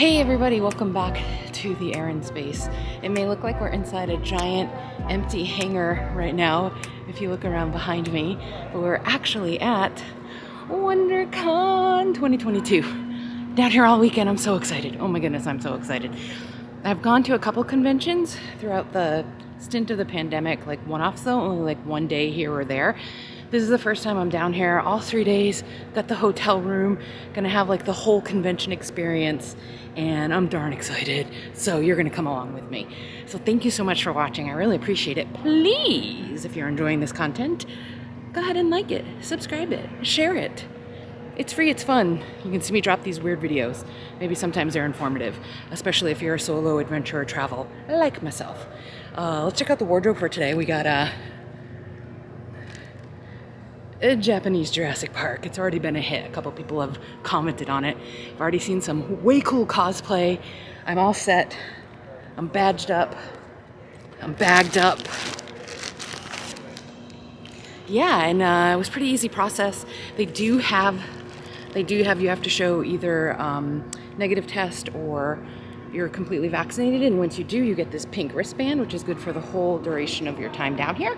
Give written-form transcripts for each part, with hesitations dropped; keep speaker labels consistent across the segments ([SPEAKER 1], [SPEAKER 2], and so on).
[SPEAKER 1] Hey everybody, welcome back to TheErinSpace. It may look like we're inside a giant empty hangar right now if you look around behind me, but we're actually at Wondercon 2022. Down here all weekend, I'm so excited. Oh my goodness, I'm so excited. I've gone to a couple conventions throughout the stint of the pandemic, like one-offs though, only like one day here or there. This is the first time I'm down here all 3 days, got the hotel room, gonna have like the whole convention experience, and I'm darn excited. So you're gonna come along with me. So thank you so much for watching, I really appreciate it. Please, if you're enjoying this content, go ahead and like it, subscribe it, share it. It's free, it's fun. You can see me drop these weird videos. Maybe sometimes they're informative, especially if you're a solo adventurer travel like myself. Let's check out the wardrobe for today. We got a Japanese Jurassic Park. It's already been a hit. A couple people have commented on it. I've already seen some way cool cosplay. I'm all set. I'm badged up. I'm bagged up. Yeah, and it was a pretty easy process. They do have you have to show either negative test or you're completely vaccinated, and once you do, you get this pink wristband, which is good for the whole duration of your time down here.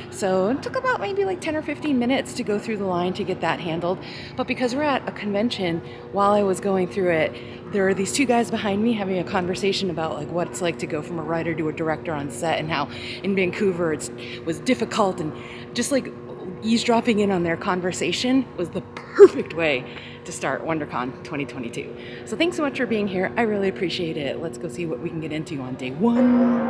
[SPEAKER 1] So it took about maybe like 10 or 15 minutes to go through the line to get that handled. But because we're at a convention, while I was going through it, there are these two guys behind me having a conversation about like what it's like to go from a writer to a director on set, and how in Vancouver it was difficult, and just like eavesdropping in on their conversation was the perfect way to start WonderCon 2022. So thanks so much for being here. I really appreciate it. Let's go see what we can get into on day one.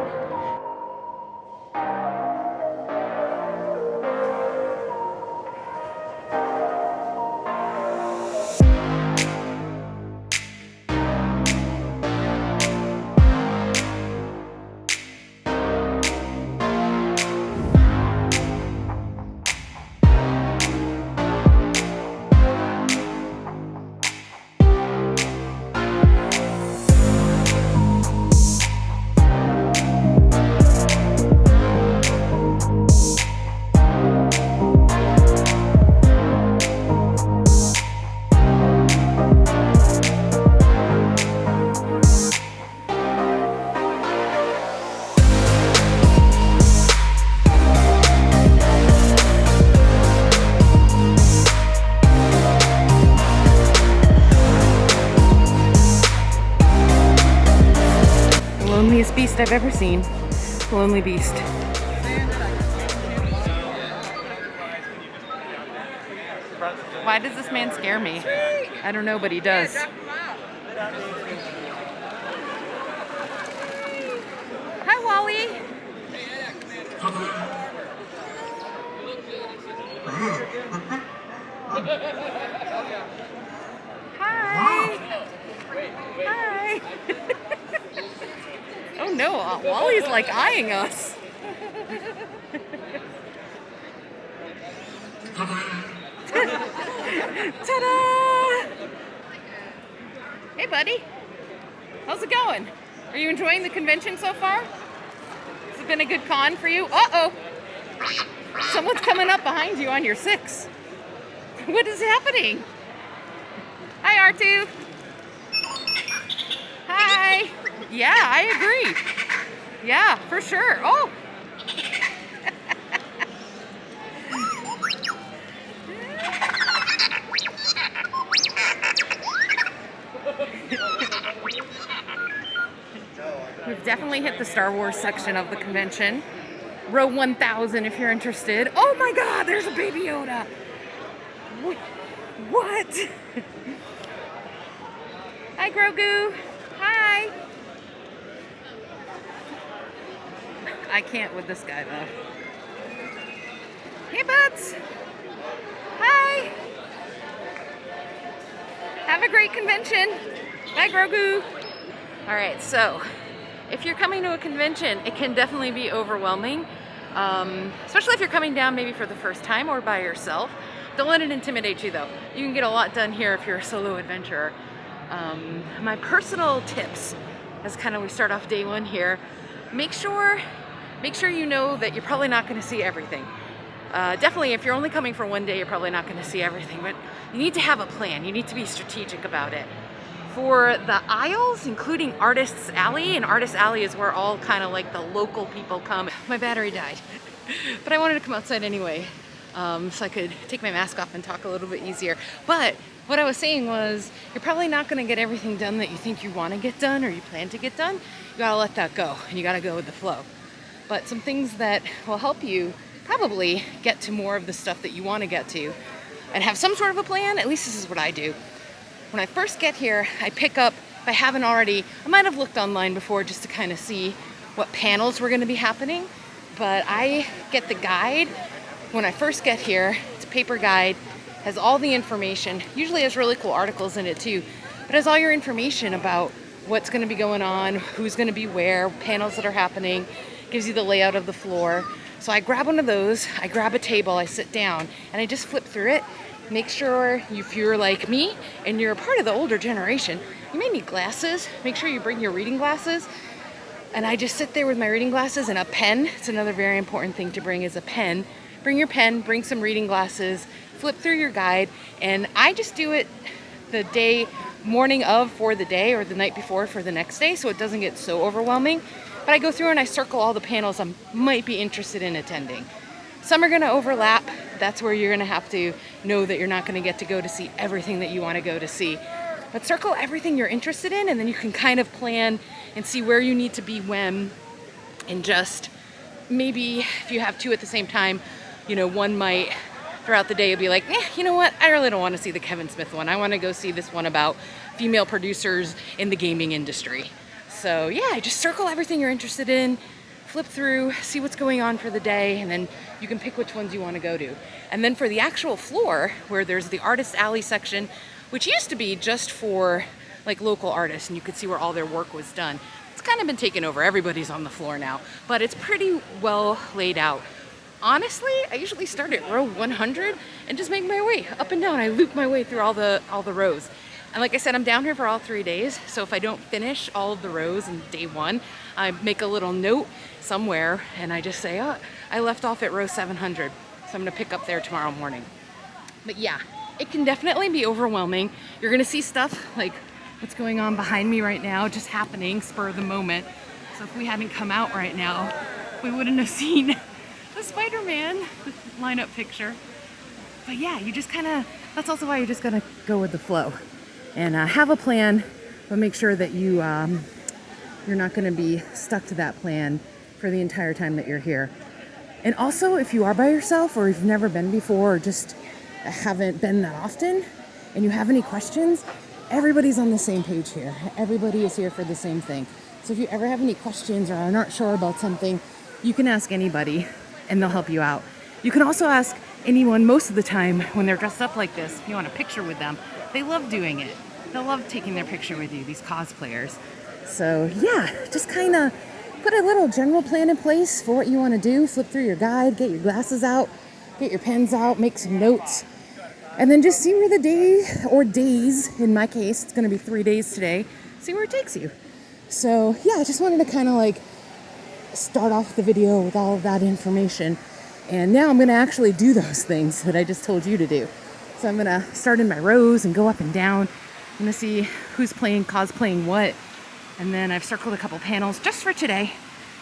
[SPEAKER 1] Loneliest beast I've ever seen. Lonely beast. Why does this man scare me? I don't know, but he does. Hi, Wally. Hi. Hi. Oh no, Wally's like eyeing us. Ta-da! Hey buddy, how's it going? Are you enjoying the convention so far? Has it been a good con for you? Uh-oh! Someone's coming up behind you on your 6. What is happening? Hi R2! Hi! Yeah, I agree. Yeah, for sure. Oh! We've definitely hit the Star Wars section of the convention. Row 1000 if you're interested. Oh my god, there's a Baby Yoda! What? Hi, Grogu. Hi. I can't with this guy though. Hey, Butts. Hi. Have a great convention. Bye, Grogu. All right, so if you're coming to a convention, it can definitely be overwhelming, especially if you're coming down maybe for the first time or by yourself. Don't let it intimidate you though. You can get a lot done here if you're a solo adventurer. My personal tips, as kind of we start off day one here, make sure you know that you're probably not going to see everything. Definitely, if you're only coming for one day, you're probably not going to see everything, but you need to have a plan. You need to be strategic about it. for the aisles, including Artists Alley, and Artists Alley is where all kind of like the local people come. My battery died, but I wanted to come outside anyway, so I could take my mask off and talk a little bit easier. But what I was saying was, you're probably not going to get everything done that you think you want to get done or you plan to get done. You gotta let that go, and you gotta go with the flow. But some things that will help you probably get to more of the stuff that you want to get to and have some sort of a plan. At least this is what I do. When I first get here, I pick up, if I haven't already, I might have looked online before just to kind of see what panels were going to be happening, but I get the guide when I first get here. It's a paper guide, has all the information, usually has really cool articles in it too, but has all your information about what's going to be going on, who's going to be where, panels that are happening, gives you the layout of the floor. So I grab one of those, I grab a table, I sit down, and I just flip through it. Make sure if you're like me and you're a part of the older generation, you may need glasses. Make sure you bring your reading glasses. And I just sit there with my reading glasses and a pen. It's another very important thing to bring is a pen. Bring your pen, bring some reading glasses, flip through your guide, and I just do it the day, morning of for the day or the night before for the next day, so it doesn't get so overwhelming. But I go through and I circle all the panels I might be interested in attending. Some are going to overlap. That's where you're going to have to know that you're not going to get to go to see everything that you want to go to see. But circle everything you're interested in, and then you can kind of plan and see where you need to be when, and just maybe if you have two at the same time, you know, one might throughout the day you'll be like, you know what, I really don't want to see the Kevin Smith one. I want to go see this one about female producers in the gaming industry. So yeah, just circle everything you're interested in, flip through, see what's going on for the day, and then you can pick which ones you want to go to. And then for the actual floor, where there's the Artist Alley section, which used to be just for like local artists, and you could see where all their work was done. It's kind of been taken over. Everybody's on the floor now, but it's pretty well laid out. Honestly, I usually start at row 100 and just make my way up and down. I loop my way through all the rows. And like I said, I'm down here for all 3 days, so if I don't finish all of the rows in day one, I make a little note somewhere and I just say, oh, I left off at row 700, so I'm gonna pick up there tomorrow morning. But yeah, it can definitely be overwhelming. You're gonna see stuff like what's going on behind me right now, just happening spur of the moment. So if we hadn't come out right now, we wouldn't have seen the Spider-Man lineup picture. But yeah, you just kind of, that's also why you just gotta go with the flow and have a plan, but make sure that you're not gonna be stuck to that plan for the entire time that you're here. And also, if you are by yourself or you've never been before or just haven't been that often and you have any questions, everybody's on the same page here. Everybody is here for the same thing. So if you ever have any questions or are not sure about something, you can ask anybody and they'll help you out. You can also ask anyone most of the time when they're dressed up like this, if you want a picture with them. They love doing it. They'll love taking their picture with you, these cosplayers. So yeah, just kind of put a little general plan in place for what you want to do. Flip through your guide, get your glasses out, get your pens out, make some notes, and then just see where the day, or days, in my case, it's going to be 3 days today, see where it takes you. So yeah, I just wanted to kind of like start off the video with all of that information. And now I'm going to actually do those things that I just told you to do. So I'm going to start in my rows and go up and down. I'm going to see who's cosplaying what. And then I've circled a couple panels just for today.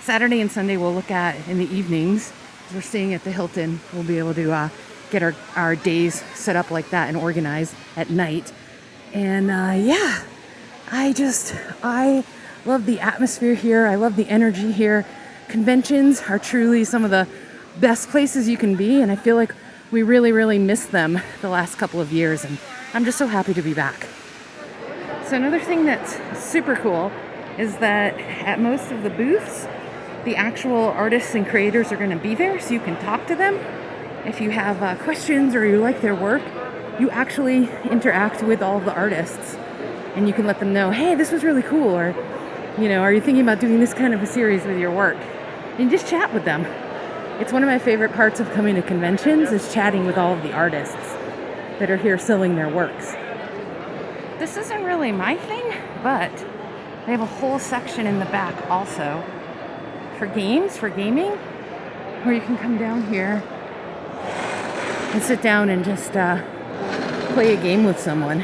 [SPEAKER 1] Saturday and Sunday we'll look at in the evenings. We're staying at the Hilton. We'll be able to get our days set up like that and organized at night. And yeah, I love the atmosphere here. I love the energy here. Conventions are truly some of the best places you can be, and I feel like we really, really missed them the last couple of years, and I'm just so happy to be back. So another thing that's super cool is that at most of the booths, the actual artists and creators are going to be there, so you can talk to them. If you have questions or you like their work, you actually interact with all of the artists, and you can let them know, hey, this was really cool, or, you know, are you thinking about doing this kind of a series with your work? And just chat with them. It's one of my favorite parts of coming to conventions is chatting with all of the artists that are here selling their works. This isn't really my thing, but they have a whole section in the back also for games, for gaming, where you can come down here and sit down and just play a game with someone.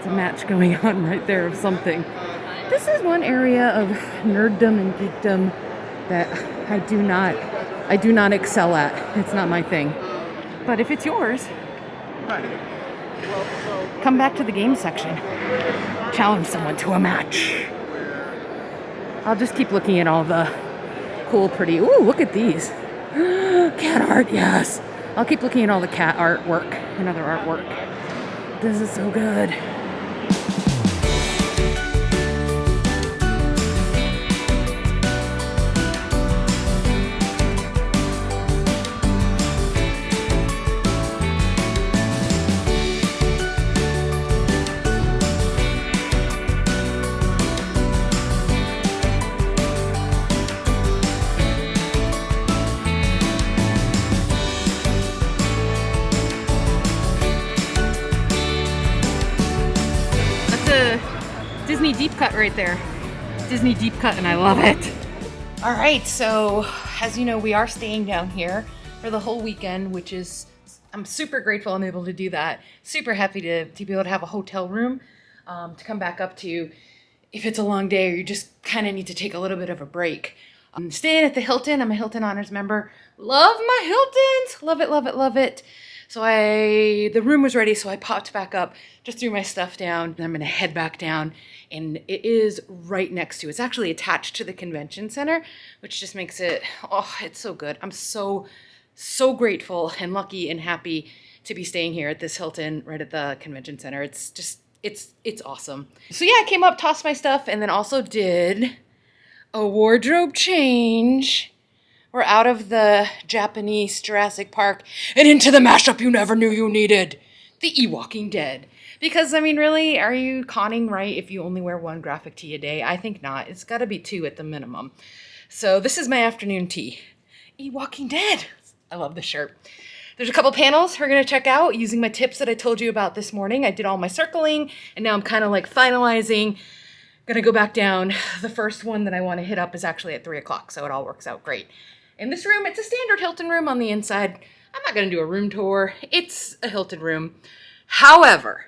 [SPEAKER 1] It's a match going on right there of something. This is one area of nerddom and geekdom that I do not excel at. It's not my thing. But if it's yours, come back to the game section. Challenge someone to a match. I'll just keep looking at all the cool, pretty, ooh, look at these. Cat art, yes. I'll keep looking at all the cat artwork and other artwork. This is so good. Disney deep cut right there. Disney deep cut, and I love it. All right, so as you know, we are staying down here for the whole weekend, which is, I'm super grateful I'm able to do that. Super happy to be able to have a hotel room to come back up to if it's a long day or you just kind of need to take a little bit of a break. I'm staying at the Hilton. I'm a Hilton Honors member. Love my Hiltons. Love it, love it, love it. So the room was ready, so I popped back up, just threw my stuff down, and I'm gonna head back down. And it is right next to, it's actually attached to the convention center, which just makes it, oh, it's so good. I'm so grateful and lucky and happy to be staying here at this Hilton right at the convention center. It's just, it's awesome. So yeah, I came up, tossed my stuff, and then also did a wardrobe change. We're out of the Japanese Jurassic Park and into the mashup you never knew you needed, the Walking Dead. Because, I mean, really, are you conning right if you only wear one graphic tee a day? I think not. It's got to be 2 at the minimum. So this is my afternoon tee. Walking Dead. I love this shirt. There's a couple panels we're going to check out using my tips that I told you about this morning. I did all my circling, and now I'm kind of like finalizing. Going to go back down. The first one that I want to hit up is actually at 3 o'clock, so it all works out great. In this room, it's a standard Hilton room on the inside. I'm not going to do a room tour. It's a Hilton room. However,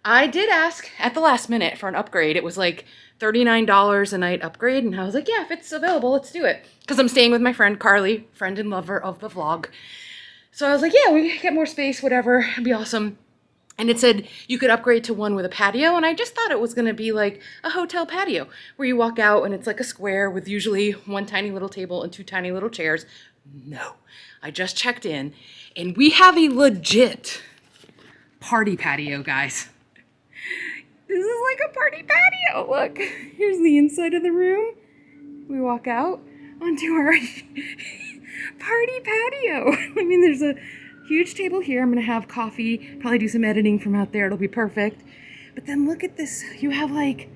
[SPEAKER 1] I did ask at the last minute for an upgrade. It was like $39 a night upgrade. And I was like, yeah, if it's available, let's do it. Because I'm staying with my friend Carly, friend and lover of the vlog. So I was like, yeah, we get more space, whatever. It'd be awesome. And it said you could upgrade to one with a patio. And I just thought it was going to be like a hotel patio where you walk out and it's like a square with usually one tiny little table and 2 tiny little chairs. No, I just checked in and we have a legit party patio, guys. This is like a party patio. Look, here's the inside of the room. We walk out onto our party patio. I mean, there's a huge table here. I'm gonna have coffee, probably do some editing from out there. It'll be perfect. But then look at this. You have like,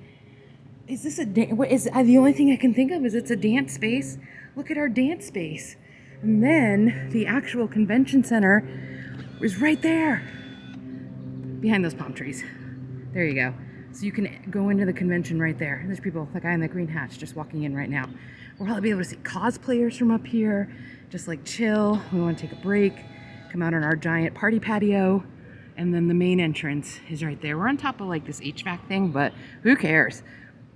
[SPEAKER 1] is this what is the only thing I can think of is it's a dance space. Look at our dance space. And then the actual convention center is right there behind those palm trees. There you go. So you can go into the convention right there. There's people, the guy in the green hats just walking in right now. We'll probably be able to see cosplayers from up here, just like chill. We want to take a break, come out on our giant party patio, and then the main entrance is right there. We're on top of like this HVAC thing, but who cares?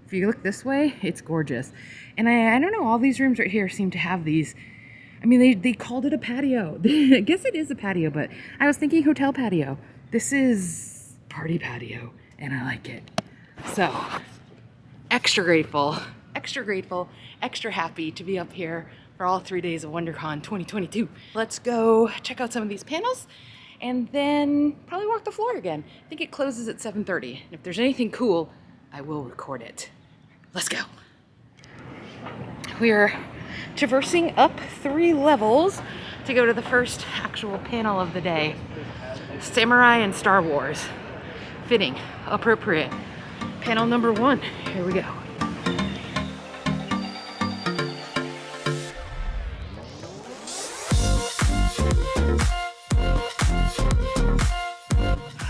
[SPEAKER 1] If you look this way, it's gorgeous. And I don't know, all these rooms right here seem to have these. I mean, they called it a patio. I guess it is a patio, but I was thinking hotel patio. This is party patio. And I like it. So, extra grateful, extra happy to be up here for all 3 days of WonderCon 2022. Let's go check out some of these panels and then probably walk the floor again. I think it closes at 7:30. If there's anything cool, I will record it. Let's go. We are traversing up 3 levels to go to the first actual panel of the day. Samurai and Star Wars. Fitting, appropriate. Panel number 1, here we go.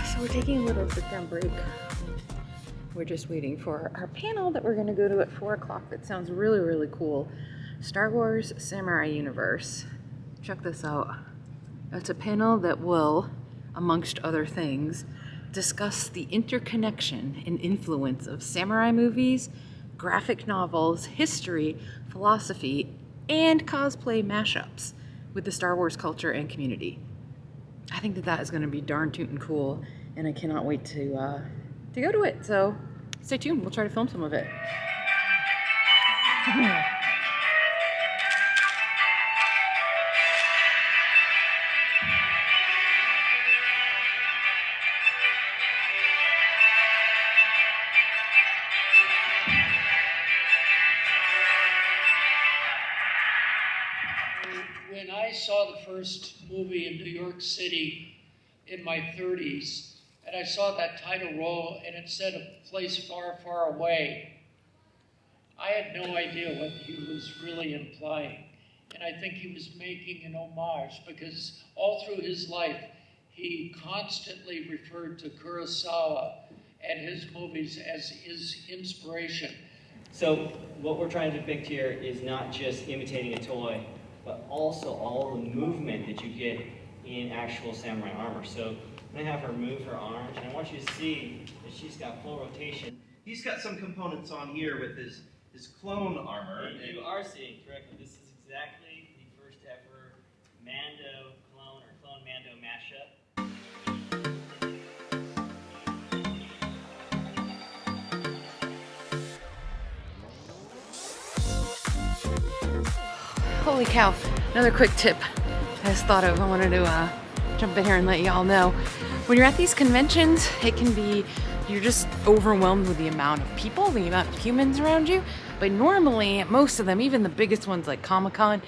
[SPEAKER 1] So we're taking a little sit-down break. We're just waiting for our panel that we're gonna go to at 4 o'clock. That sounds really, really cool. Star Wars Samurai Universe. Check this out. It's a panel that will, amongst other things, discuss the interconnection and influence of samurai movies, graphic novels, history, philosophy, and cosplay mashups with the Star Wars culture and community. I think that is going to be darn tootin' cool, and I cannot wait to go to it. So stay tuned. We'll try to film some of it.
[SPEAKER 2] When I saw the first movie in New York City in my 30s, and I saw that title roll and it said a place far, far away, I had no idea what he was really implying. And I think he was making an homage because all through his life, he constantly referred to Kurosawa and his movies as his inspiration.
[SPEAKER 3] So what we're trying to depict here is not just imitating a toy, but also all the movement that you get in actual samurai armor. So I'm gonna have her move her arms, and I want you to see that she's got full rotation.
[SPEAKER 4] He's got some components on here with his clone armor.
[SPEAKER 3] You are seeing correctly. This is exactly the first ever Mando clone or clone Mando mashup.
[SPEAKER 1] Holy cow, another quick tip I just thought of. I wanted to jump in here and let y'all know. When you're at these conventions, you're just overwhelmed with the amount of people, the amount of humans around you. But normally, at most of them, even the biggest ones like Comic-Con,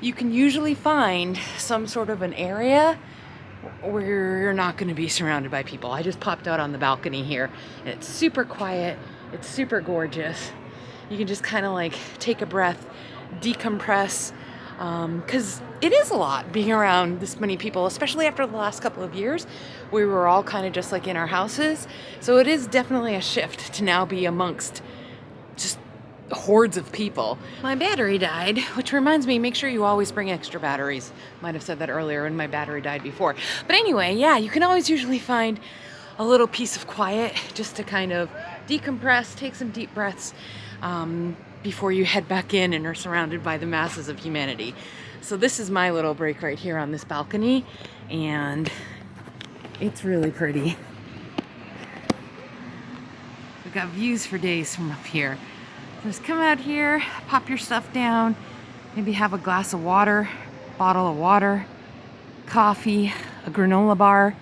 [SPEAKER 1] you can usually find some sort of an area where you're not going to be surrounded by people. I just popped out on the balcony here, and it's super quiet, it's super gorgeous. You can just kind of like take a breath, decompress, because it is a lot being around this many people, especially after the last couple of years. We were all kind of just like in our houses, so it is definitely a shift to now be amongst just hordes of people. My battery died, which reminds me, make sure you always bring extra batteries. Might have said that earlier when my battery died before. But anyway, yeah, you can always usually find a little piece of quiet just to kind of decompress, take some deep breaths, before you head back in and are surrounded by the masses of humanity. So this is my little break right here on this balcony, and it's really pretty. We've got views for days from up here. Just come out here, pop your stuff down, maybe have a glass of water, bottle of water, coffee, a granola bar.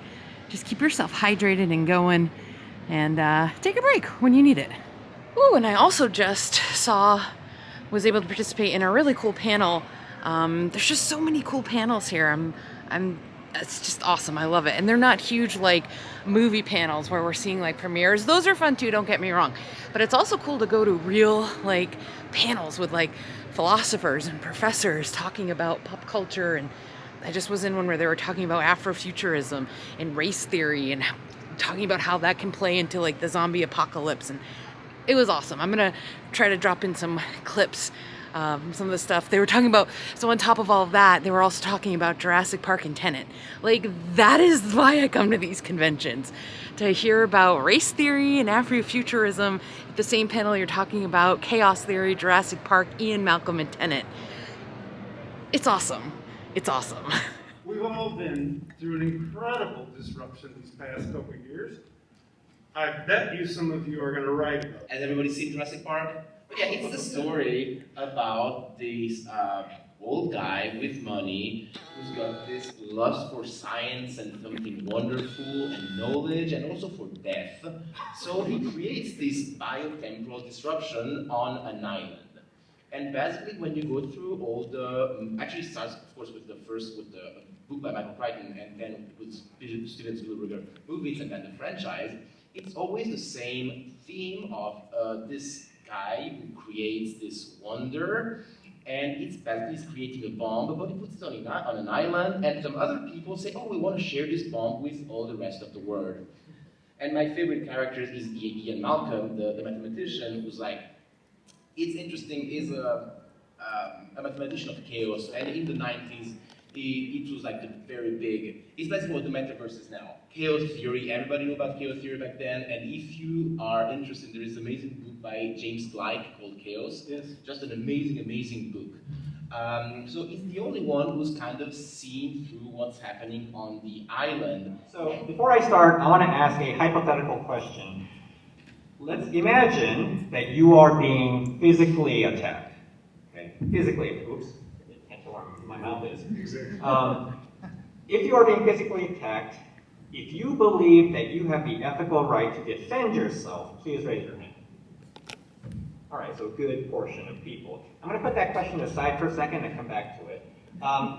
[SPEAKER 1] Just keep yourself hydrated and going, and take a break when you need it. Ooh, and I also just was able to participate in a really cool panel. There's just so many cool panels here. It's just awesome. I love it. And they're not huge like movie panels where we're seeing like premieres. Those are fun too, don't get me wrong. But it's also cool to go to real like panels with like philosophers and professors talking about pop culture. And I just was in one where they were talking about Afrofuturism and race theory and talking about how that can play into like the zombie apocalypse. And it was awesome. I'm gonna try to drop in some clips, some of the stuff they were talking about. So on top of all of that, they were also talking about Jurassic Park and Tenet. Like, that is why I come to these conventions, to hear about race theory and Afrofuturism. At the same panel, you're talking about chaos theory, Jurassic Park, Ian Malcolm, and Tenet. It's awesome. It's awesome.
[SPEAKER 5] We've all been through an incredible disruption these past couple of years. I bet you some of you are going to write about it.
[SPEAKER 4] Has everybody seen Jurassic Park? Yeah, it's the story about this old guy with money who's got this lust for science and something wonderful and knowledge and also for death. So he creates this biotemporal disruption on an island. And basically, when you go through all the, actually it starts, of course, with the book by Michael Crichton, and then with Steven Spielberg movies, and then the franchise. It's always the same theme of this guy who creates this wonder, and it's basically he's creating a bomb, but he puts it on an island, and some other people say, oh, we want to share this bomb with all the rest of the world. And my favorite character is Ian Malcolm, the mathematician, who's like, it's interesting, is a mathematician of chaos, and in the 90s, it was like the very big, it's basically what the metaverse is now. Chaos theory, everybody knew about chaos theory back then, and if you are interested, there is an amazing book by James Gleick called Chaos.
[SPEAKER 5] Yes.
[SPEAKER 4] Just an amazing, amazing book. So it's the only one who's kind of seen through what's happening on the island.
[SPEAKER 6] So before I start, I want to ask a hypothetical question. Let's imagine that you are being physically attacked. Okay, physically. Oops, can't tell where my mouth is.
[SPEAKER 5] Exactly.
[SPEAKER 6] If you are being physically attacked, if you believe that you have the ethical right to defend yourself, please raise your hand. All right, so a good portion of people. I'm going to put that question aside for a second and come back to it.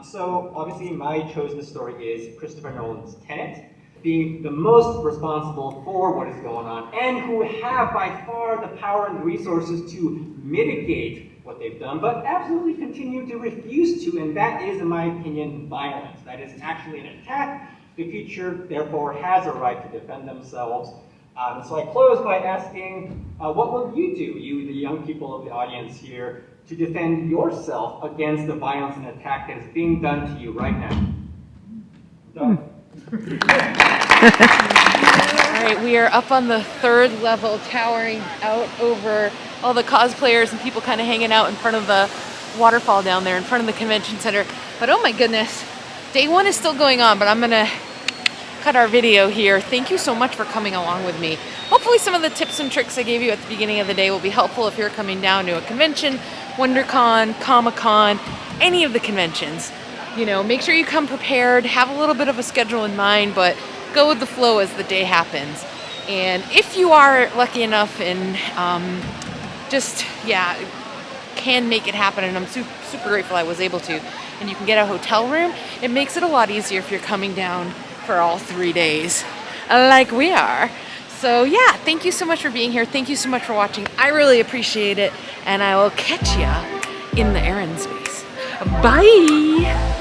[SPEAKER 6] So obviously my chosen story is Christopher Nolan's Tenet, being the most responsible for what is going on and who have by far the power and resources to mitigate what they've done, but absolutely continue to refuse to, and that is, in my opinion, violence. That is actually an attack. The future, therefore, has a right to defend themselves. So I close by asking, what will you do, you, the young people of the audience here, to defend yourself against the violence and attack that is being done to you right now? Done.
[SPEAKER 1] All right, we are up on the 3rd level, towering out over all the cosplayers and people kind of hanging out in front of the waterfall down there in front of the convention center. But oh my goodness, day 1 is still going on, but I'm gonna cut our video here. Thank you so much for coming along with me. Hopefully some of the tips and tricks I gave you at the beginning of the day will be helpful if you're coming down to a convention, Wondercon, ComiCon, any of the conventions. You know, make sure you come prepared, have a little bit of a schedule in mind, but go with the flow as the day happens. And if you are lucky enough and can make it happen, and I'm super grateful I was able to, and you can get a hotel room, it makes it a lot easier if you're coming down for all 3 days, like we are. So yeah, thank you so much for being here. Thank you so much for watching. I really appreciate it, and I will catch ya in the ErinSpace. Bye!